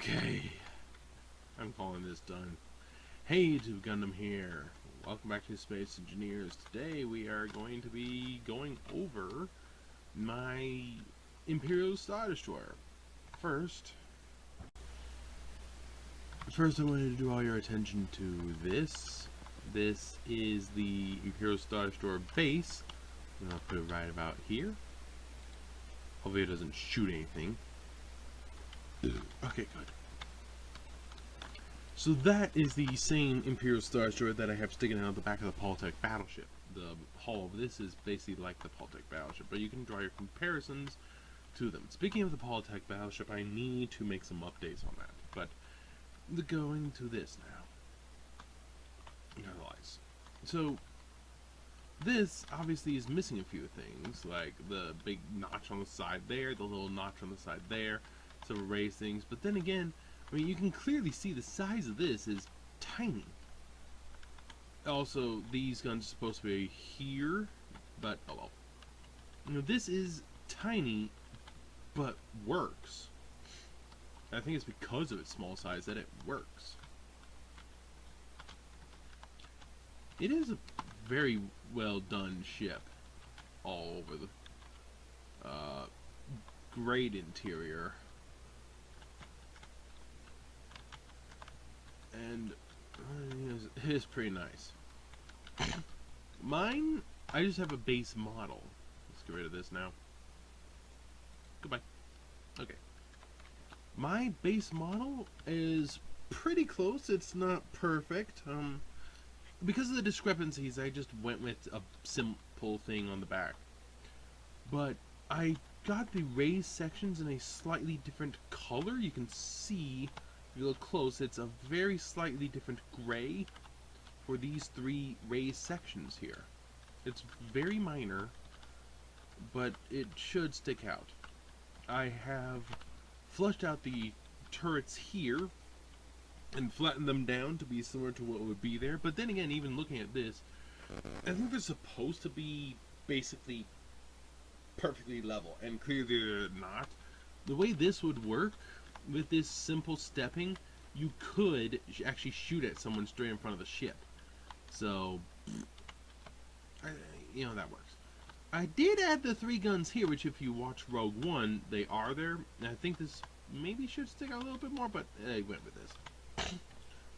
Okay, I'm calling this done. Hey, to Gundam here. Welcome back to Space Engineers. Today we are going to be going over my Imperial Star Destroyer. First, I wanted to draw your attention to this. This is the Imperial Star Destroyer base. And I'll put it right about here. Hopefully it doesn't shoot anything. Okay, good. So that is the same Imperial Star Destroyer that I have sticking out the back of the Poltech battleship. The hull of this is basically like the Poltech battleship, but you can draw your comparisons to them. Speaking of the Poltech battleship, I need to make some updates on that, but going to this now. Otherwise, so this obviously is missing a few things, like the big notch on the side there, the little notch on the side there, some raised things, but then again, I mean, you can clearly see the size of this is tiny. Also, these guns are supposed to be here, but oh well. You know, this is tiny, but works. I think it's because of its small size that it works. It is a very well done ship, all over the great interior. And it is pretty nice. Mine, I just have a base model. Let's get rid of this now. Goodbye. Okay. My base model is pretty close. It's not perfect. Because of the discrepancies, I just went with a simple thing on the back. But I got the raised sections in a slightly different color. You can see, if you look close, it's a very slightly different gray for these three raised sections here. It's very minor, but it should stick out. I have flushed out the turrets here and flattened them down to be similar to what would be there, but then again, even looking at this, I think they're supposed to be basically perfectly level, and clearly they're not. The way this would work, with this simple stepping, you could actually shoot at someone straight in front of the ship. So, you know, that works. I did add the 3 guns here, which if you watch Rogue One, they are there. And I think this maybe should stick out a little bit more, but I went with this.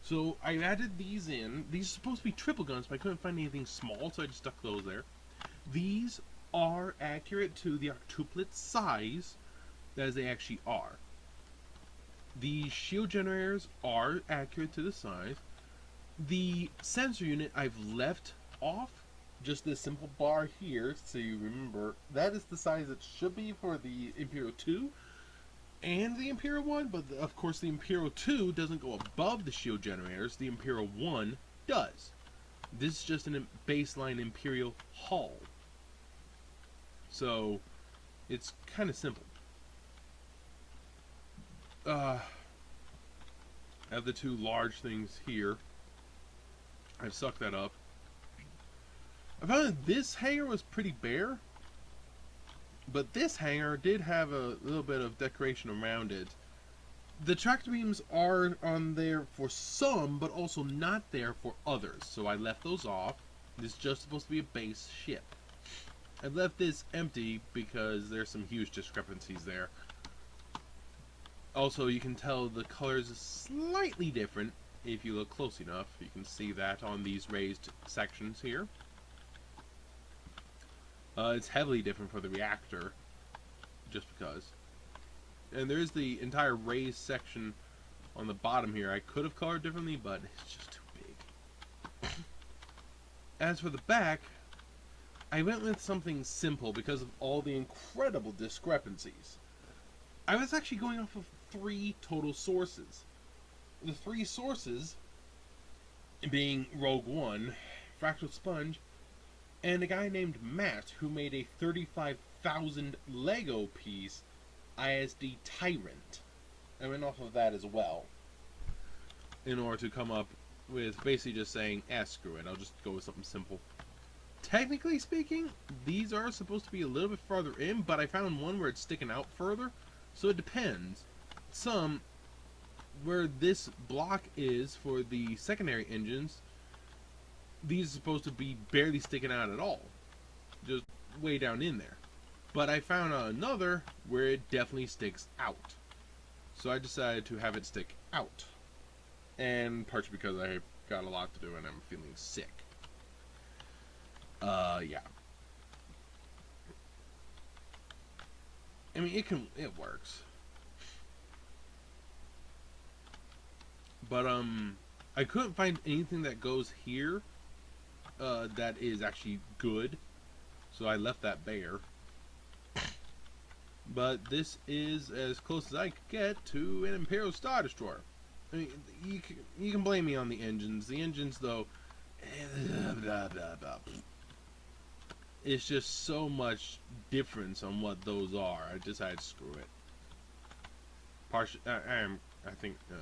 So I added these in. These are supposed to be triple guns, but I couldn't find anything small, so I just stuck those there. These are accurate to the octuplet size, as they actually are. The shield generators are accurate to the size. The sensor unit I've left off, just this simple bar here, so you remember, that is the size it should be for the Imperial 2 and the Imperial 1, but of course the Imperial 2 doesn't go above the shield generators, the Imperial 1 does. This is just a baseline Imperial hull. So, it's kind of simple. I have the 2 large things here. I've sucked that up. I found that this hangar was pretty bare, but this hangar did have a little bit of decoration around it. The tractor beams are on there for some, but also not there for others, so I left those off. This is just supposed to be a base ship. I've left this empty because there's some huge discrepancies there. Also, you can tell the colors are slightly different if you look close enough. You can see that on these raised sections here. It's heavily different for the reactor, just because. And there's the entire raised section on the bottom here. I could have colored differently, but it's just too big. As for the back, I went with something simple because of all the incredible discrepancies. I was actually going off of 3 total sources. The 3 sources being Rogue One, Fractal Sponge, and a guy named Matt who made a 35,000 Lego piece ISD Tyrant. I went off of that as well in order to come up with basically just saying, screw it, I'll just go with something simple. Technically speaking, these are supposed to be a little bit farther in, but I found one where it's sticking out further, so it depends. Some where this block is for the secondary engines, these are supposed to be barely sticking out at all, just way down in there. But I found another where it definitely sticks out, so I decided to have it stick out, and partially because I got a lot to do and I'm feeling sick. Yeah. I mean, it works. But I couldn't find anything that goes here that is actually good, so I left that bare. But this is as close as I could get to an Imperial Star Destroyer. I mean, you can blame me on the engines. The engines, though, blah, blah, blah. It's just so much difference on what those are. I decided to screw it. I think the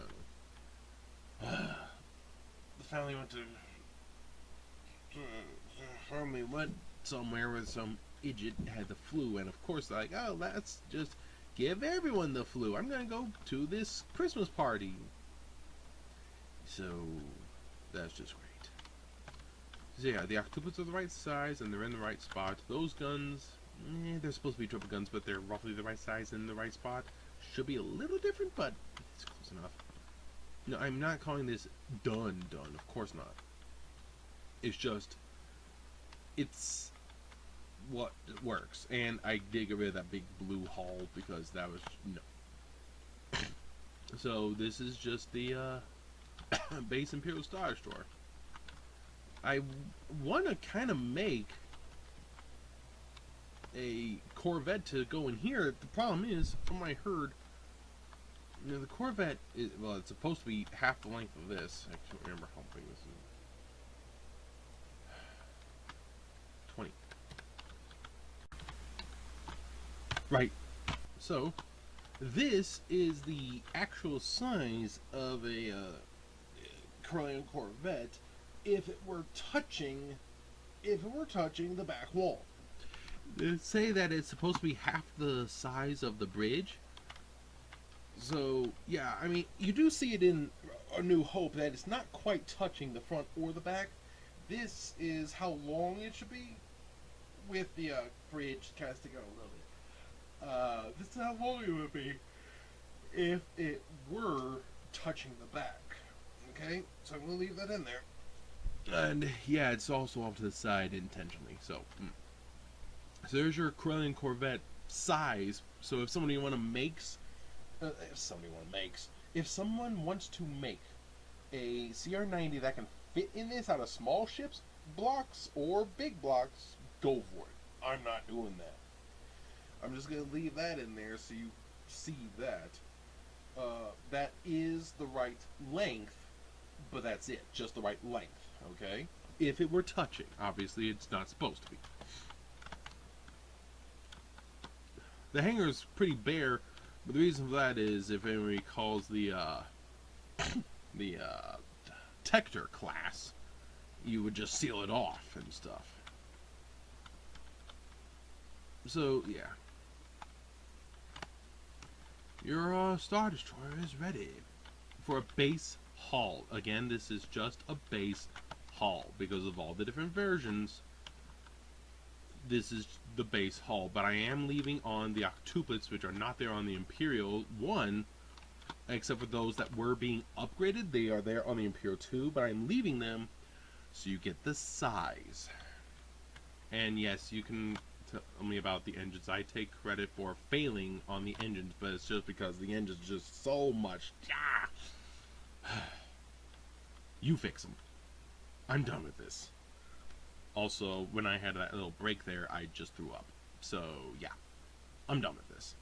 family went somewhere where some idiot had the flu, and of course, like, oh, let's just give everyone the flu. I'm gonna go to this Christmas party. So that's just great. So yeah, the octopus are the right size and they're in the right spot. Those guns, they're supposed to be triple guns, but they're roughly the right size and the right spot. Should be a little different, but it's close enough. No, I'm not calling this done. Of course not. It's just, it's what works. And I did get rid of that big blue hull because that was, no. So this is just the base Imperial Star Destroyer. I want to kind of make a Corvette to go in here. The problem is, from what I heard, you know, the Corvette is, well, it's supposed to be half the length of this. I can't remember how big this is. 20. Right. So, this is the actual size of a Imperial Corvette if it were touching the back wall. They say that it's supposed to be half the size of the bridge. So yeah, I mean, you do see it in A New Hope that it's not quite touching the front or the back. This is how long it should be, with the bridge kind of sticking out a little bit. This is how long it would be if it were touching the back. Okay, so I'm gonna leave that in there. And yeah, it's also off to the side intentionally. So there's your Corellian Corvette size. So if somebody makes, if someone wants to make a CR90 that can fit in this out of small ships, blocks, or big blocks, go for it. I'm not doing that. I'm just gonna leave that in there so you see that. That is the right length, but that's it. Just the right length. Okay? If it were touching. Obviously, it's not supposed to be. The hangar is pretty bare, but the reason for that is, if anyone recalls the Tector class, you would just seal it off and stuff. So, yeah. Your Star Destroyer is ready for a base hull. Again, this is just a base hull because of all the different versions. This is the base hull, but I am leaving on the octuplets, which are not there on the Imperial 1, except for those that were being upgraded. They are there on the Imperial 2, but I'm leaving them so you get the size. And yes, you can tell me about the engines. I take credit for failing on the engines, but it's just because the engines are just so much. You fix them. I'm done with this. Also, when I had that little break there, I just threw up. So, yeah. I'm done with this.